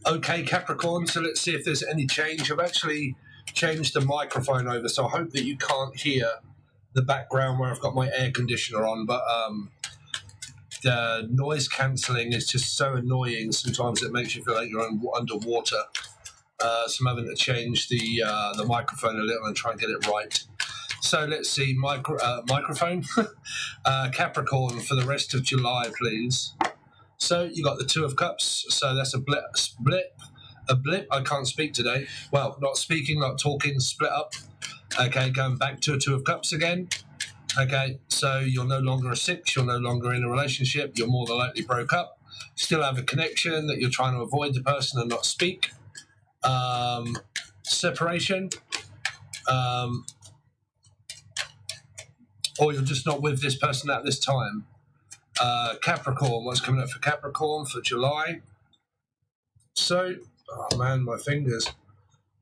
Okay, Capricorn, so let's see if there's any change. I've actually changed the microphone over, so I hope that you can't hear the background where I've got my air conditioner on, but the noise cancelling is just so annoying. Sometimes it makes you feel like you're underwater. So I'm having to change the microphone a little and try and get it right. So let's see, microphone. Capricorn for the rest of July, please. So you got the Two of Cups. So that's a blip. I can't speak today. Well, not speaking, not talking, split up. Okay, going back to a Two of Cups again. Okay, so you're no longer a 6. You're no longer in a relationship. You're more than likely broke up. Still have a connection that you're trying to avoid the person and not speak. Separation. Or you're just not with this person at this time. Capricorn, what's coming up for Capricorn for July? So, oh man, my fingers.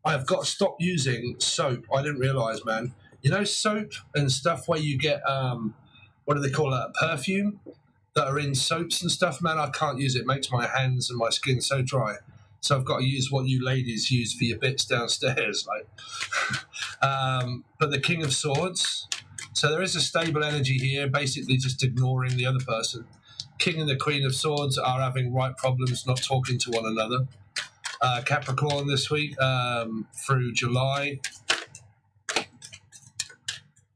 I've got to stop using soap. I didn't realise, man. You know, soap and stuff where you get, what do they call that, perfume that are in soaps and stuff, man, I can't use it. It makes my hands and my skin so dry. So I've got to use what you ladies use for your bits downstairs. Like, but the King of Swords. So there is a stable energy here, basically just ignoring the other person. King and the Queen of Swords are having right problems, not talking to one another. Capricorn this week through July.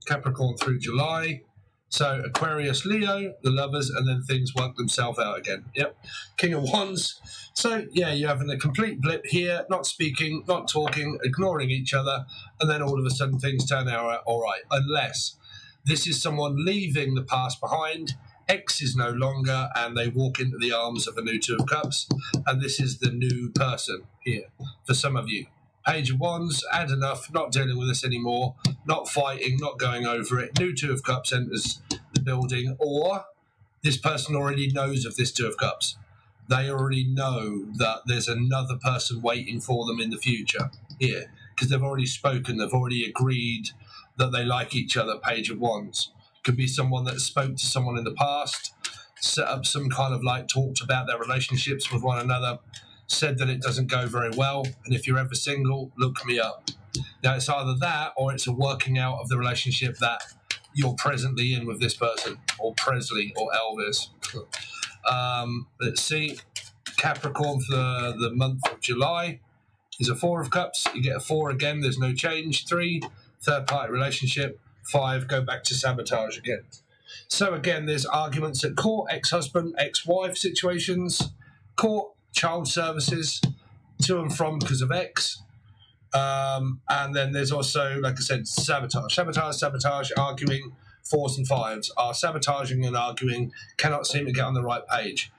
Capricorn through July. So Aquarius, Leo, the lovers, and then things work themselves out again. Yep. King of Wands. So, yeah, you're having a complete blip here, not speaking, not talking, ignoring each other, and then all of a sudden things turn out all right. Unless this is someone leaving the past behind, X is no longer, and they walk into the arms of a new Two of Cups, and this is the new person here for some of you. Page of Wands, had enough, not dealing with this anymore, not fighting, not going over it. New Two of Cups enters the building, or this person already knows of this Two of Cups. They already know that there's another person waiting for them in the future here because they've already spoken, they've already agreed that they like each other. Page of Wands. Could be someone that spoke to someone in the past, set up some kind of like talked about their relationships with one another, said that it doesn't go very well, and if you're ever single, look me up. Now, it's either that or it's a working out of the relationship that you're presently in with this person, or Presley, or Elvis. Let's see. Capricorn for the month of July is a Four of Cups. You get a 4 again, there's no change. 3, third-party relationship. 5, go back to sabotage again. So again, there's arguments at court, ex-husband, ex-wife situations, court, child services, to and from because of X. And then there's also, like I said, sabotage, arguing. 4s and 5s are sabotaging and arguing, cannot seem to get on the right page.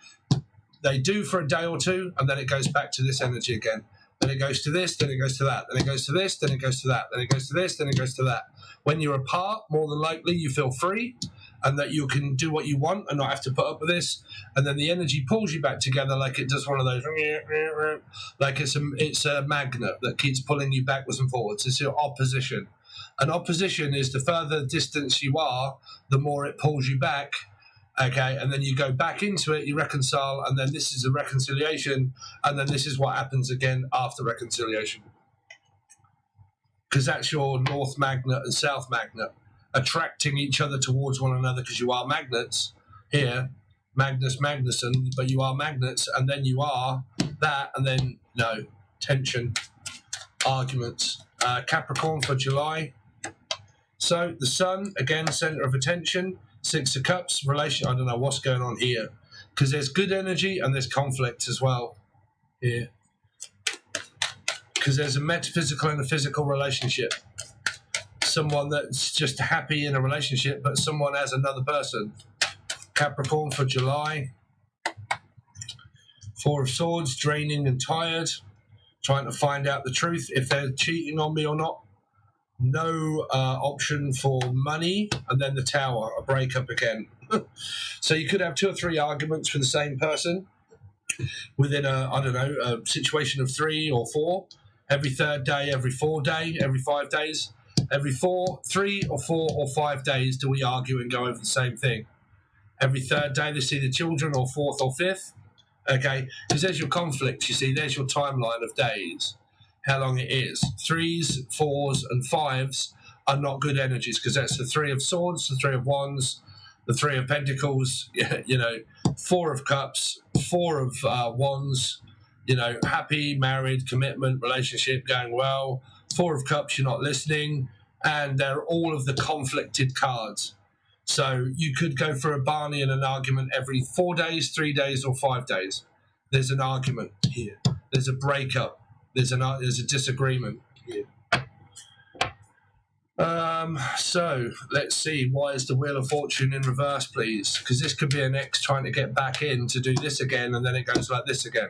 They do for a day or two, and then it goes back to this energy again. Then it goes to this, then it goes to that, then it goes to this, then it goes to that, then it goes to this, then it goes to that. When you're apart, more than likely you feel free and that you can do what you want and not have to put up with this. And then the energy pulls you back together like it does one of those, like it's a magnet that keeps pulling you backwards and forwards. It's your opposition. An opposition is the further distance you are, the more it pulls you back. Okay, and then you go back into it, you reconcile, and then this is a reconciliation, and then this is what happens again after reconciliation. Because that's your north magnet and south magnet attracting each other towards one another because you are magnets here, Magnus Magnuson, but you are magnets, and then you are that, and then, no, tension, arguments. Capricorn for July. So the sun, again, center of attention. 6 of Cups, relation. I don't know what's going on here because there's good energy and there's conflict as well here because there's a metaphysical and a physical relationship. Someone that's just happy in a relationship, but someone has another person. Capricorn for July. 4 of Swords, draining and tired, trying to find out the truth if they're cheating on me or not. No option for money, and then the Tower, a breakup again. So you could have 2 or 3 arguments for the same person within a situation of 3 or 4, every 3rd day, every 4 day, every 5 days, every 3 or 4 or 5 days do we argue and go over the same thing. Every 3rd day they see the children, or 4th or 5th, Okay, because there's your conflict. You see, there's your timeline of days, how long it is. 3s, 4s, and 5s are not good energies because that's the 3 of Swords, the 3 of Wands, the 3 of Pentacles. You know, 4 of Cups, 4 of Wands. You know, happy, married, commitment, relationship going well. 4 of Cups, you're not listening, and they're all of the conflicted cards. So you could go for a Barney and an argument every 4 days, 3 days, or 5 days. There's an argument here. There's a breakup. There's a disagreement here. So let's see. Why is the Wheel of Fortune in reverse, please? Because this could be an ex trying to get back in to do this again, and then it goes like this again.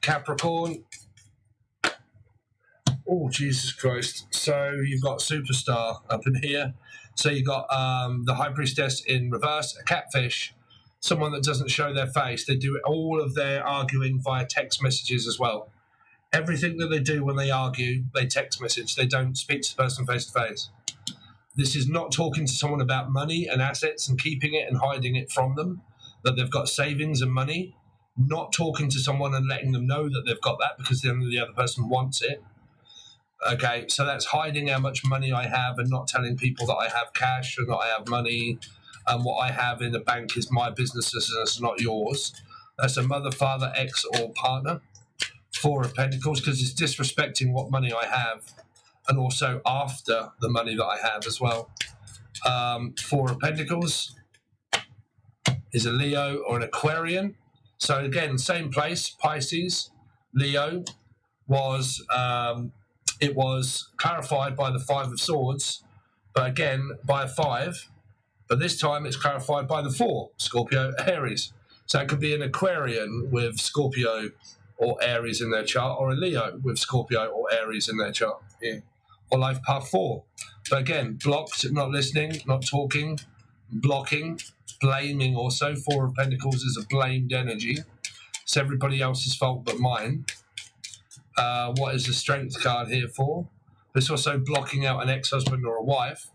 Capricorn. Oh, Jesus Christ. So you've got Superstar up in here. So you've got the High Priestess in reverse, a catfish, someone that doesn't show their face. They do all of their arguing via text messages as well. Everything that they do when they argue, they text message. They don't speak to the person face to face. This is not talking to someone about money and assets and keeping it and hiding it from them, that they've got savings and money. Not talking to someone and letting them know that they've got that because then the other person wants it. Okay, so that's hiding how much money I have and not telling people that I have cash or that I have money, and what I have in the bank is my business and it's not yours. That's a mother, father, ex, or partner. 4 of Pentacles, because it's disrespecting what money I have and also after the money that I have as well. 4 of Pentacles is a Leo or an Aquarian. So again, same place, Pisces. Leo was... it was clarified by the 5 of Swords, but again, by a 5. But this time it's clarified by the 4, Scorpio, Aries. So it could be an Aquarian with Scorpio or Aries in their chart, or a Leo with Scorpio or Aries in their chart. Yeah. Or life path 4. But again, blocked, not listening, not talking, blocking, blaming also. 4 of Pentacles is a blamed energy. It's everybody else's fault but mine. What is the Strength card here for? It's also blocking out an ex-husband or a wife.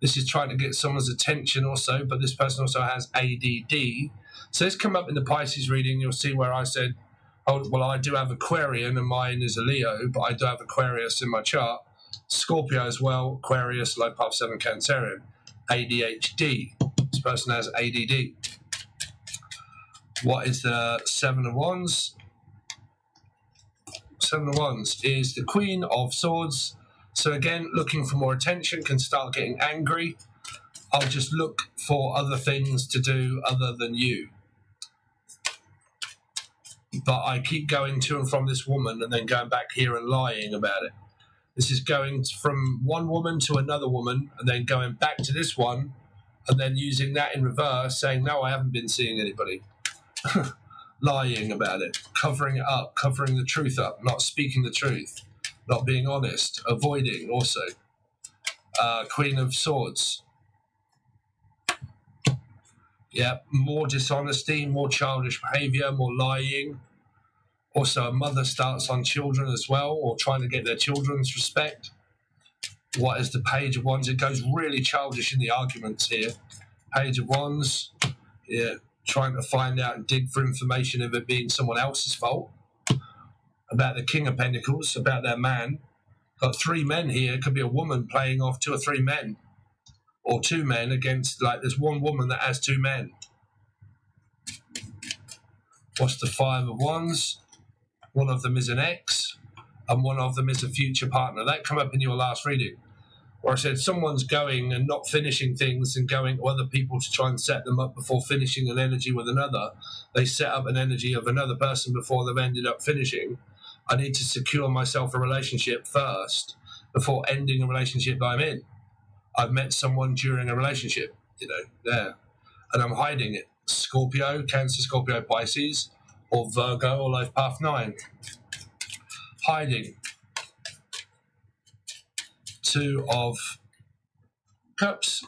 This is trying to get someone's attention also, but this person also has ADD. So this come up in the Pisces reading. You'll see where I said, oh, well, I do have Aquarian and mine is a Leo, but I do have Aquarius in my chart. Scorpio as well, Aquarius, life path 7, Cancerian. ADHD. This person has ADD. What is the 7 of Wands? 7 of Wands is the Queen of Swords. So again, looking for more attention, can start getting angry. I'll just look for other things to do other than you. But I keep going to and from this woman and then going back here and lying about it. This is going from one woman to another woman and then going back to this one and then using that in reverse, saying, no, I haven't been seeing anybody. Lying about it, covering it up, covering the truth up, not speaking the truth, not being honest, avoiding also. Queen of Swords. Yeah, more dishonesty, more childish behavior, more lying. Also, a mother starts on children as well, or trying to get their children's respect. What is the Page of Wands? It goes really childish in the arguments here. Page of Wands, yeah, trying to find out and dig for information of it being someone else's fault. About the King of Pentacles, about their man. Got 3 men here. It could be a woman playing off 2 or 3 men. Or 2 men against, like, there's one woman that has 2 men. What's the 5 of Wands? One of them is an ex, and one of them is a future partner. That come up in your last reading, where I said someone's going and not finishing things and going to other people to try and set them up before finishing an energy with another. They set up an energy of another person before they've ended up finishing. I need to secure myself a relationship first before ending a relationship that I'm in. I've met someone during a relationship, there, and I'm hiding it. Scorpio, Cancer, Scorpio, Pisces, or Virgo, or life path 9. Hiding. 2 of Cups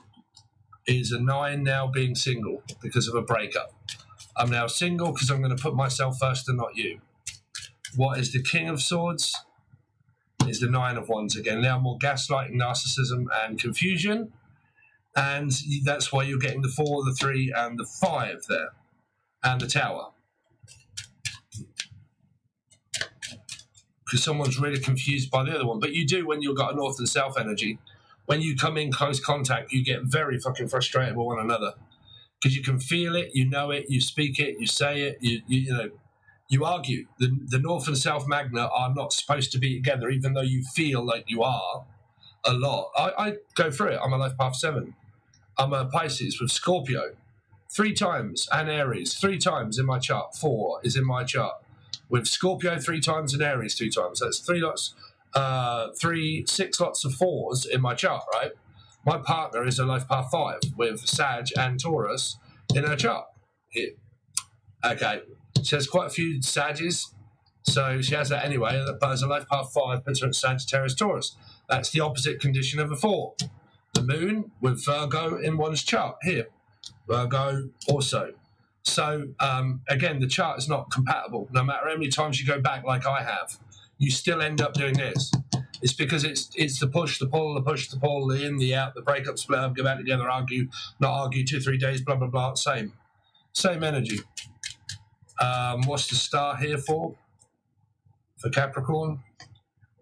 is a 9 now being single because of a breakup. I'm now single because I'm going to put myself first and not you. What is the King of Swords? Is the 9 of Wands again. Now more gaslighting, narcissism, and confusion. And that's why you're getting the 4, the 3, and the 5 there. and the Tower. Because someone's really confused by the other one. But you do when you've got a North and South energy. When you come in close contact, you get very fucking frustrated with one another. Because you can feel it, you know it, you speak it, you say it, you know, you argue. The North and South Magna are not supposed to be together, even though you feel like you are a lot. I go through it. I'm a life path 7. I'm a Pisces with Scorpio 3 times and Aries 3 times in my chart. 4 is in my chart. With Scorpio 3 times and Aries 2 times. That's 6 lots of 4s in my chart, right? My partner is a life path 5 with Sag and Taurus in her chart. Here. Okay. She has quite a few Sages, so she has that anyway. But as a life path 5, puts her at Sagittarius Taurus. That's the opposite condition of a 4. The moon with Virgo in one's chart. Here. Virgo also. So, again, the chart is not compatible. No matter how many times you go back like I have, you still end up doing this. It's because it's the push, the pull, the push, the pull, the in, the out, the break up, split up, go back together, argue, not argue, 2-3 days, blah, blah, blah. Same energy. What's the star here for Capricorn?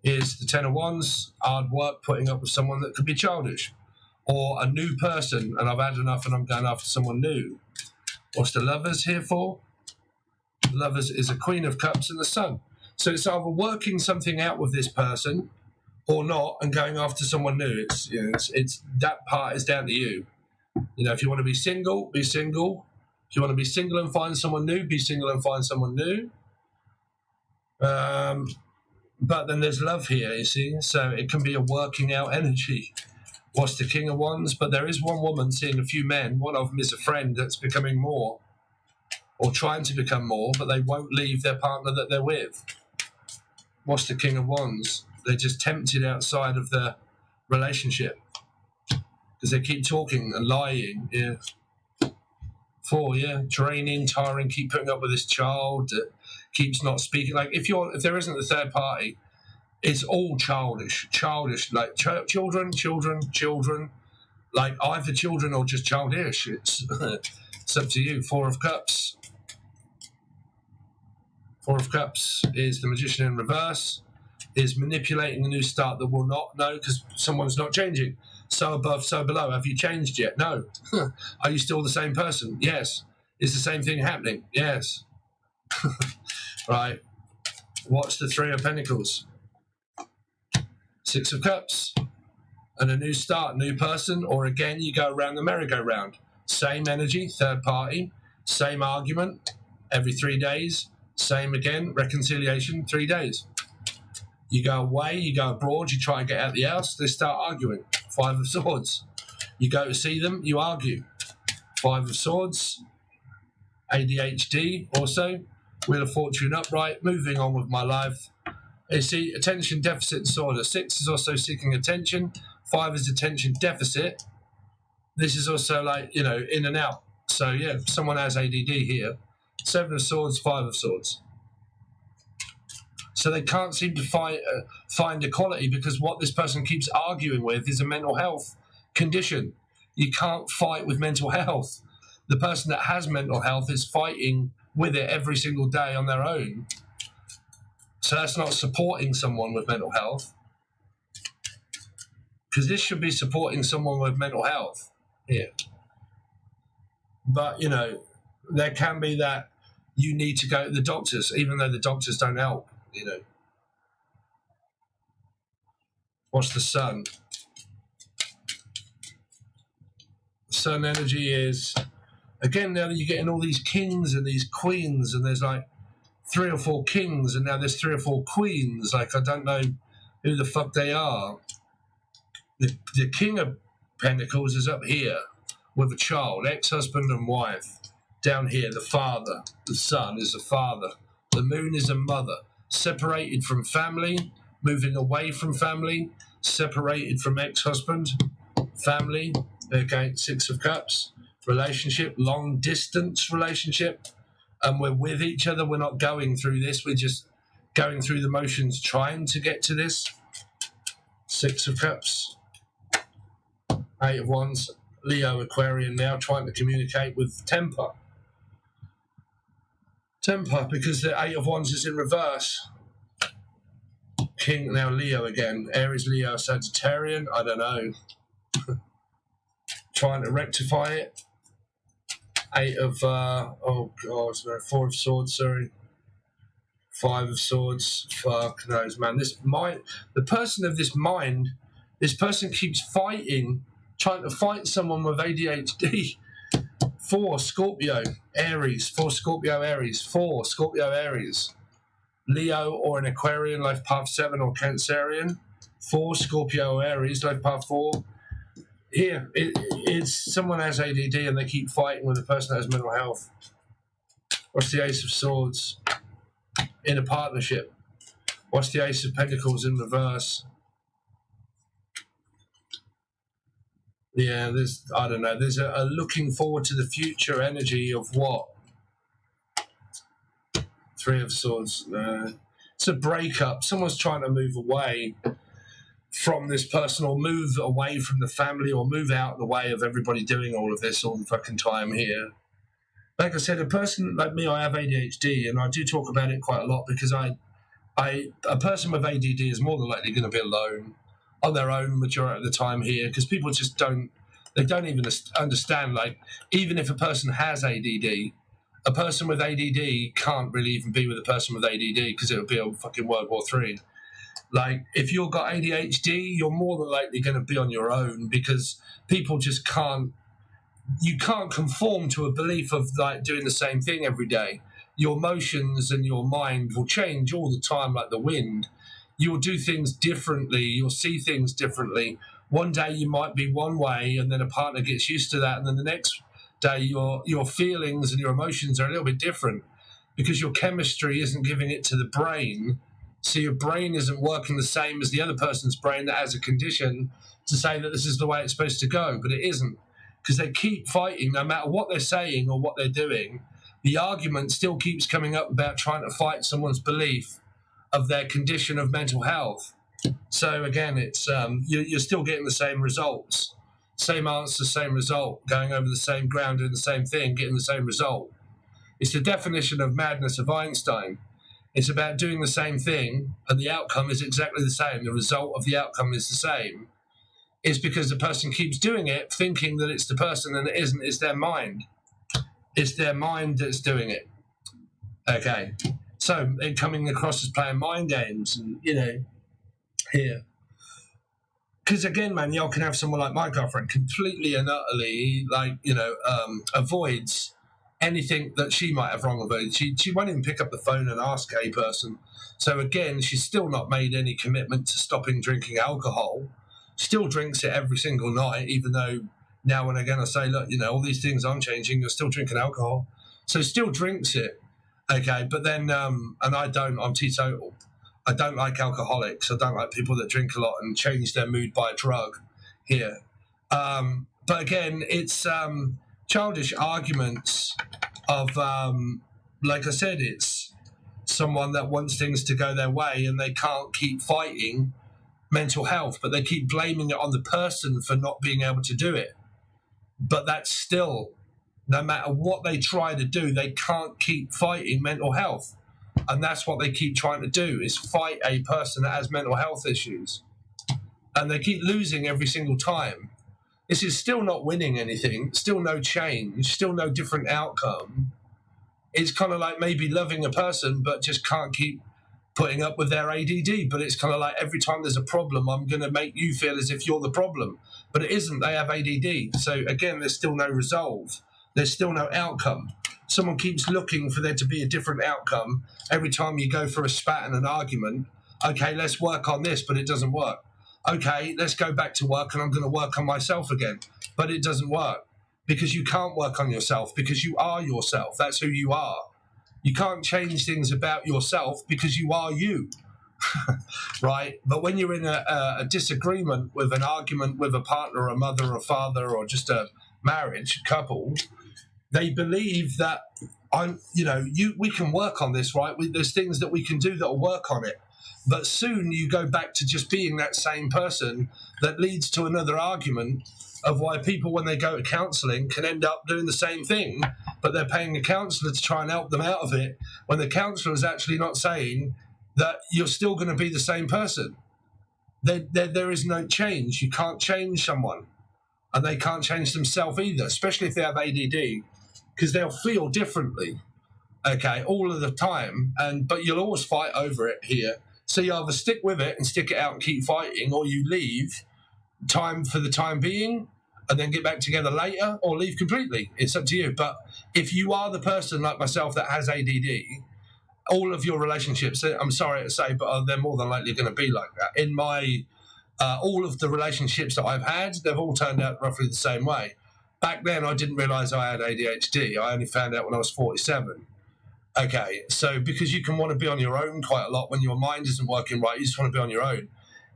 Is the 10 of Wands, hard work, putting up with someone that could be childish. Or a new person, and I've had enough and I'm going after someone new. What's the Lovers here for? The Lovers is a Queen of Cups and the Sun. So it's either working something out with this person or not and going after someone new. It's that part is down to you. You know, if you want to be single, be single. If you want to be single and find someone new, be single and find someone new. But then there's love here, you see. So it can be a working out energy. What's the King of Wands? But there is one woman seeing a few men. One of them is a friend that's becoming more or trying to become more, but they won't leave their partner that they're with. What's the King of Wands? They're just tempted outside of the relationship because they keep talking and lying. Yeah. 4, yeah, draining, tiring, keep putting up with this child that keeps not speaking. Like if there isn't a third party, it's all childish, like children, like either children or just childish. It's up to you. 4 of Cups. 4 of Cups is the Magician in reverse, is manipulating a new start that will not. No, because someone's not changing. So above, so below. Have you changed yet? No. Are you still the same person? Yes. Is the same thing happening? Yes. Right. What's the 3 of Pentacles? 6 of Cups. And a new start, new person, or again, you go around the merry-go-round. Same energy, third party, same argument every 3 days, same again, reconciliation, 3 days. You go away, you go abroad, you try and get out the house, they start arguing. 5 of Swords. You go to see them, you argue. 5 of Swords. ADHD also. Wheel of Fortune upright. Moving on with my life. You see, attention deficit disorder. 6 is also seeking attention. 5 is attention deficit. This is also like, in and out. So, yeah, someone has ADD here. 7 of Swords, 5 of Swords. So they can't seem to find equality because what this person keeps arguing with is a mental health condition. You can't fight with mental health. The person that has mental health is fighting with it every single day on their own. So that's not supporting someone with mental health. Because this should be supporting someone with mental health. Yeah. But, there can be that you need to go to the doctors, even though the doctors don't help. What's the Sun? Sun energy is, again, now you're getting all these kings and these queens, and there's like 3 or 4 kings, and now there's 3 or 4 queens. Like, I don't know who the fuck they are. The King of Pentacles is up here with a child, ex-husband and wife. Down here, the father. The Sun is a father. The Moon is a mother. Separated from family, moving away from family, separated from ex-husband, family. Okay, 6 of Cups, relationship, long distance relationship, and we're with each other. We're not going through this. We're just going through the motions, trying to get to this. 6 of Cups, 8 of Wands, Leo, Aquarian now, trying to communicate with temper. Temper, because the 8 of Wands is in reverse. King, now Leo again. Aries, Leo, Sagittarian. I don't know. Trying to rectify it. 8 of, oh God, no, 4 of Swords, sorry. 5 of Swords. Fuck knows, man. The person of this mind, this person keeps fighting, trying to fight someone with ADHD. 4 Scorpio, Aries. 4 Scorpio, Aries. 4 Scorpio, Aries. Leo or an Aquarian, life path 7, or Cancerian. 4 Scorpio, Aries, life path 4. Here, it's someone has ADD and they keep fighting with a person that has mental health. What's the Ace of Swords? In a partnership. What's the Ace of Pentacles in reverse? Yeah, I don't know, there's a looking forward to the future energy of what? 3 of Swords. It's a breakup. Someone's trying to move away from this person, or move away from the family, or move out of the way of everybody doing all of this all the fucking time here. Like I said, a person like me, I have ADHD, and I do talk about it quite a lot because a person with ADD is more than likely going to be alone on their own majority of the time here, because people just don't even understand, like, even if a person has ADD, a person with ADD can't really even be with a person with ADD, because it would be a fucking World War III. Like, if you've got ADHD, you're more than likely going to be on your own, because people just you can't conform to a belief of like doing the same thing every day. Your emotions and your mind will change all the time like the wind. You'll do things differently. You'll see things differently. One day you might be one way, and then a partner gets used to that, and then the next day your feelings and your emotions are a little bit different, because your chemistry isn't giving it to the brain. So your brain isn't working the same as the other person's brain that has a condition to say that this is the way it's supposed to go, but it isn't, because they keep fighting. No matter what they're saying or what they're doing, the argument still keeps coming up about trying to fight someone's belief of their condition of mental health. So again, it's you're still getting the same results, same answer, same result, going over the same ground, doing the same thing, getting the same result. It's the definition of madness of Einstein. It's about doing the same thing and the outcome is exactly the same. The result of the outcome is the same. It's because the person keeps doing it, thinking that it's the person, and it isn't. It's their mind. It's their mind that's doing it. Okay. So it coming across as playing mind games, and, here. Because again, man, y'all can have someone like my girlfriend completely and utterly, avoids anything that she might have wrong with her. She won't even pick up the phone and ask a person. So again, she's still not made any commitment to stopping drinking alcohol. Still drinks it every single night, even though now and again I say, look, all these things aren't changing, you're still drinking alcohol. So still drinks it. Okay, but then, and I'm teetotal. I don't like alcoholics. I don't like people that drink a lot and change their mood by a drug here. But again, it's childish arguments of, like I said, it's someone that wants things to go their way and they can't keep fighting mental health, but they keep blaming it on the person for not being able to do it. But that's still, no matter what they try to do, they can't keep fighting mental health. And that's what they keep trying to do, is fight a person that has mental health issues. And they keep losing every single time. This is still not winning anything, still no change, still no different outcome. It's kind of like maybe loving a person, but just can't keep putting up with their ADD. But it's kind of like every time there's a problem, I'm going to make you feel as if you're the problem. But it isn't. They have ADD. So again, there's still no resolve. There's still no outcome. Someone keeps looking for there to be a different outcome every time you go for a spat and an argument. Okay, let's work on this, but it doesn't work. Okay, let's go back to work and I'm going to work on myself again. But it doesn't work, because you can't work on yourself, because you are yourself. That's who you are. You can't change things about yourself because you are you, right? But when you're in a disagreement with an argument with a partner, a mother, a father, or just a marriage couple, they believe that we can work on this, right? There's things that we can do that will work on it. But soon you go back to just being that same person that leads to another argument, of why people, when they go to counselling, can end up doing the same thing, but they're paying a counsellor to try and help them out of it, when the counsellor is actually not saying that you're still going to be the same person. There is no change. You can't change someone, and they can't change themselves either, especially if they have ADD, because they'll feel differently, okay, all of the time. But you'll always fight over it here. So you either stick with it and stick it out and keep fighting, or you leave time for the time being and then get back together later, or leave completely. It's up to you. But if you are the person like myself that has ADD, all of your relationships, I'm sorry to say, but they're more than likely going to be like that. In my all of the relationships that I've had, they've all turned out roughly the same way. Back then, I didn't realise I had ADHD. I only found out when I was 47. Okay, so because you can want to be on your own quite a lot when your mind isn't working right, you just want to be on your own.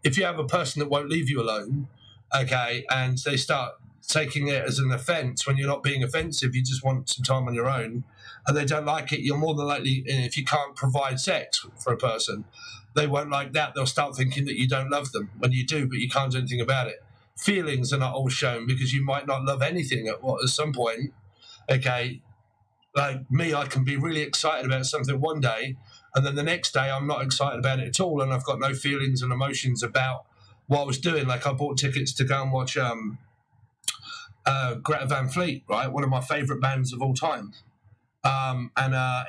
If you have a person that won't leave you alone, okay, and they start taking it as an offence when you're not being offensive, you just want some time on your own, and they don't like it, you're more than likely, if you can't provide sex for a person, they won't like that. They'll start thinking that you don't love them when you do, but you can't do anything about it. Feelings are not all shown because you might not love anything at some point, okay? Like me, I can be really excited about something one day, and then the next day I'm not excited about it at all, and I've got no feelings and emotions about what I was doing. Like I bought tickets to go and watch Greta Van Fleet, right? One of my favourite bands of all time. And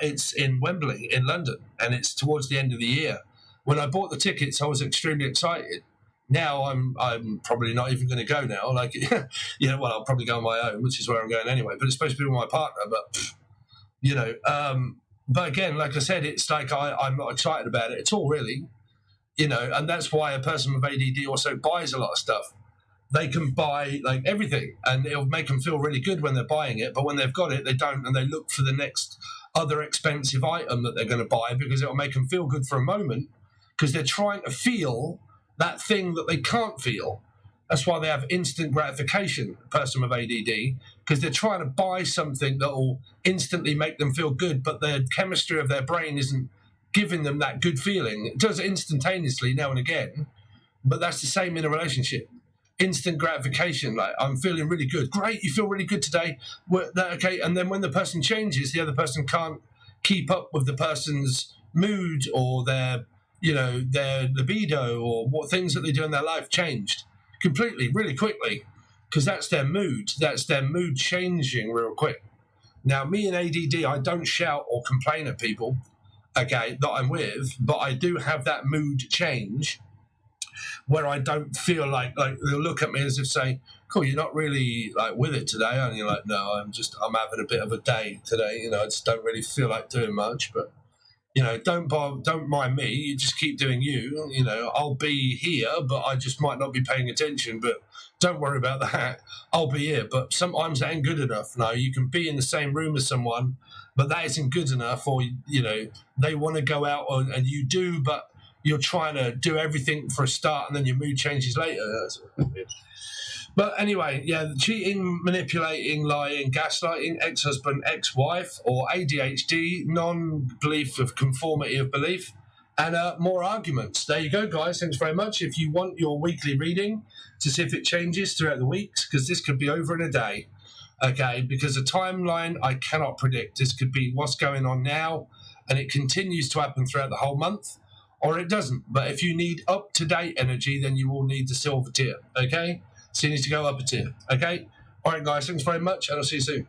it's in Wembley in London, and it's towards the end of the year. When I bought the tickets, I was extremely excited. Now I'm probably not even going to go now. Like, well, I'll probably go on my own, which is where I'm going anyway. But it's supposed to be with my partner. But but again, like I said, it's like I'm not excited about it at all, really. And that's why a person with ADD also buys a lot of stuff. They can buy like everything, and it'll make them feel really good when they're buying it. But when they've got it, they don't, and they look for the next other expensive item that they're going to buy because it'll make them feel good for a moment because they're trying to feel that thing that they can't feel. That's why they have instant gratification, a person with ADD, because they're trying to buy something that will instantly make them feel good, but the chemistry of their brain isn't giving them that good feeling. It does it instantaneously now and again, but that's the same in a relationship. Instant gratification, like I'm feeling really good. Great, you feel really good today. Okay, and then when the person changes, the other person can't keep up with the person's mood or their libido or what things that they do in their life changed completely, really quickly, because that's their mood. That's their mood changing real quick. Now, me and ADD, I don't shout or complain at people, okay, that I'm with, but I do have that mood change where I don't feel like they'll look at me as if saying, cool, you're not really like with it today. And you're like, no, I'm having a bit of a day today. I just don't really feel like doing much, but don't mind me. You just keep doing you. I'll be here, but I just might not be paying attention, but don't worry about that. I'll be here, but sometimes that ain't good enough. No, you can be in the same room as someone, but that isn't good enough, or, they want to go out and you do, but you're trying to do everything for a start and then your mood changes later. That's weird. But anyway, yeah, cheating, manipulating, lying, gaslighting, ex-husband, ex-wife, or ADHD, non-belief of conformity of belief, and more arguments. There you go, guys. Thanks very much. If you want your weekly reading to see if it changes throughout the weeks, because this could be over in a day, okay, because a timeline I cannot predict. This could be what's going on now, and it continues to happen throughout the whole month, or it doesn't. But if you need up-to-date energy, then you will need the silver tier, okay? So you need to go up a tier, okay? All right, guys, thanks very much, and I'll see you soon.